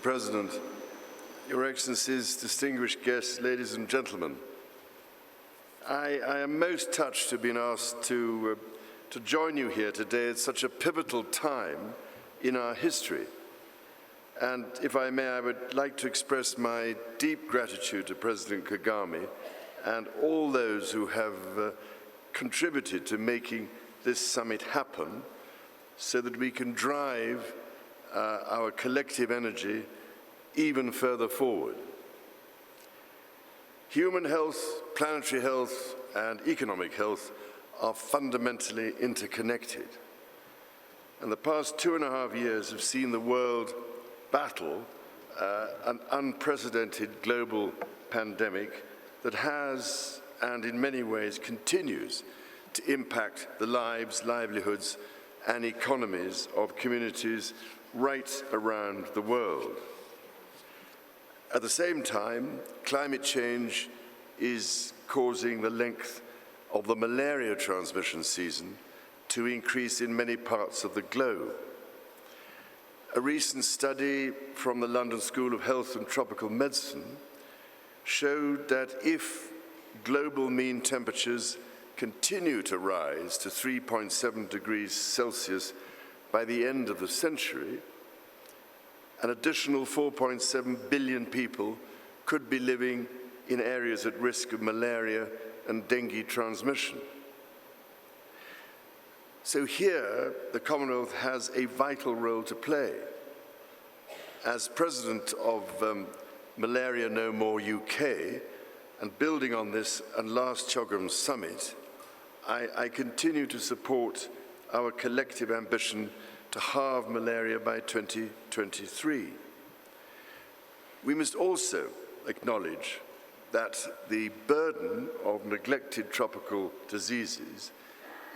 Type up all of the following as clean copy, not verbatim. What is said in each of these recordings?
Mr. President, Your Excellencies, distinguished guests, ladies and gentlemen, I am most touched to have been asked to join you here today at such a pivotal time in our history. And if I may, I would like to express my deep gratitude to President Kagame and all those who have contributed to making this summit happen so that we can drive our collective energy even further forward. Human health, planetary health, and economic health are fundamentally interconnected. And the past 2.5 years have seen the world battle an unprecedented global pandemic that has, and in many ways continues, to impact the lives, livelihoods, and economies of communities right around the world. At the same time, climate change is causing the length of the malaria transmission season to increase in many parts of the globe. A recent study from the London School of Health and Tropical Medicine showed that if global mean temperatures continue to rise to 3.7 degrees Celsius by the end of the century, an additional 4.7 billion people could be living in areas at risk of malaria and dengue transmission. So here, the Commonwealth has a vital role to play. As President of Malaria No More UK, and building on this and last CHOGM summit, I continue to support our collective ambition to halve malaria by 2023. We must also acknowledge that the burden of neglected tropical diseases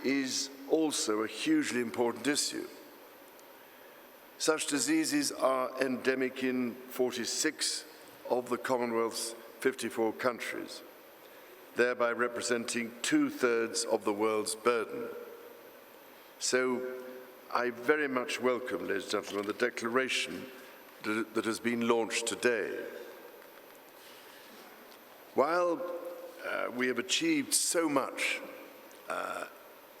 is also a hugely important issue. Such diseases are endemic in 46 of the Commonwealth's 54 countries, thereby representing 2/3 of the world's burden. So I very much welcome, ladies and gentlemen, the declaration that has been launched today. While we have achieved so much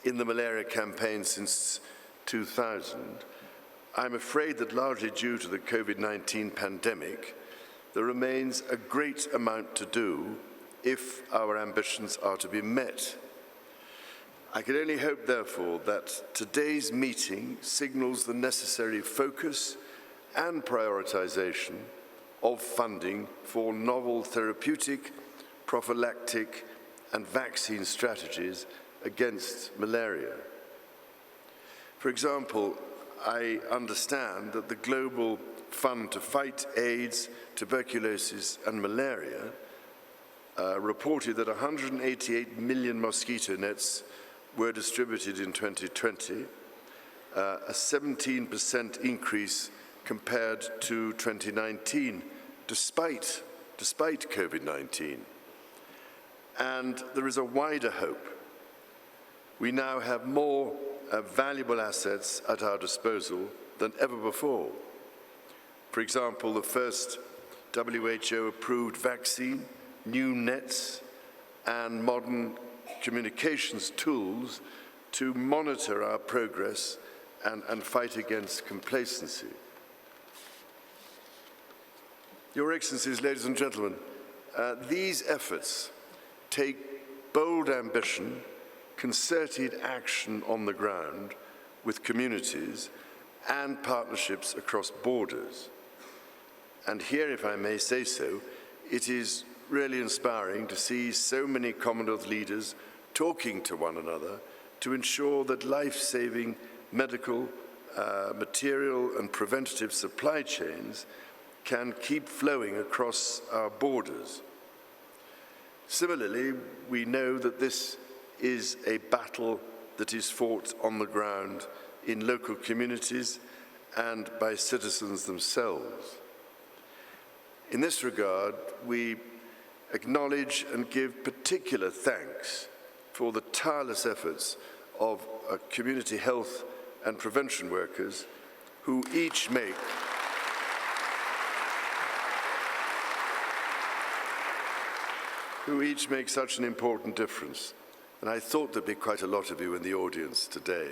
in the malaria campaign since 2000, I'm afraid that largely due to the COVID-19 pandemic, there remains a great amount to do if our ambitions are to be met. I can only hope, therefore, that today's meeting signals the necessary focus and prioritization of funding for novel therapeutic, prophylactic, and vaccine strategies against malaria. For example, I understand that the Global Fund to Fight AIDS, Tuberculosis, and Malaria reported that 188 million mosquito nets were distributed in 2020, a 17% increase compared to 2019, despite COVID-19. And there is a wider hope. We now have more valuable assets at our disposal than ever before. For example, the first WHO-approved vaccine, new nets, and modern communications tools to monitor our progress and fight against complacency. Your Excellencies, ladies and gentlemen, these efforts take bold ambition, concerted action on the ground with communities and partnerships across borders. And here, if I may say so, it is really inspiring to see so many Commonwealth leaders talking to one another to ensure that life-saving medical, material and preventative supply chains can keep flowing across our borders. Similarly, we know that this is a battle that is fought on the ground in local communities and by citizens themselves. In this regard, we acknowledge and give particular thanks for the tireless efforts of community health and prevention workers who each make who each make such an important difference. And I thought there'd be quite a lot of you in the audience today,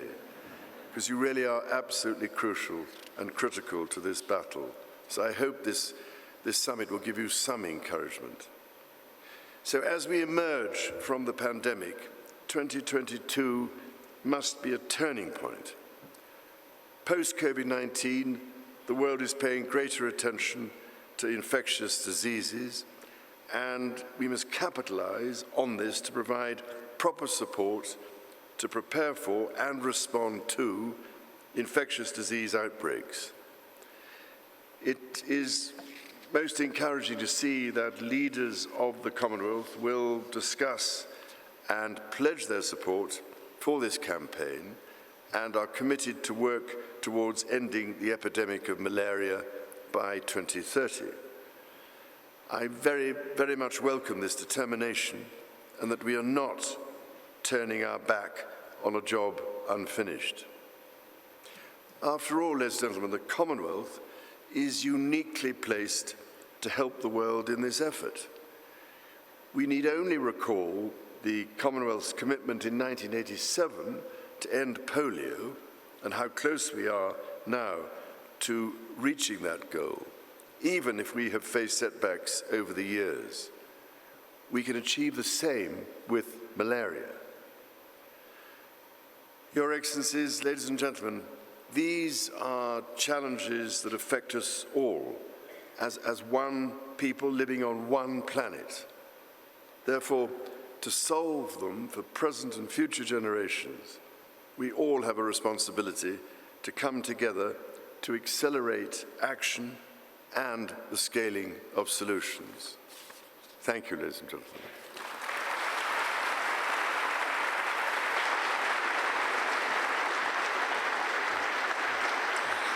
because you really are absolutely crucial and critical to this battle. So I hope this summit will give you some encouragement. So as we emerge from the pandemic, 2022 must be a turning point. Post-COVID-19, the world is paying greater attention to infectious diseases, and we must capitalize on this to provide proper support to prepare for and respond to infectious disease outbreaks. It is most encouraging to see that leaders of the Commonwealth will discuss and pledge their support for this campaign and are committed to work towards ending the epidemic of malaria by 2030. I very much welcome this determination and that we are not turning our back on a job unfinished. After all, ladies and gentlemen, the Commonwealth is uniquely placed to help the world in this effort. We need only recall the Commonwealth's commitment in 1987 to end polio and how close we are now to reaching that goal, even if we have faced setbacks over the years. We can achieve the same with malaria. Your Excellencies, ladies and gentlemen, these are challenges that affect us all as one people living on one planet. Therefore, to solve them for present and future generations, we all have a responsibility to come together to accelerate action and the scaling of solutions. Thank you, ladies and gentlemen.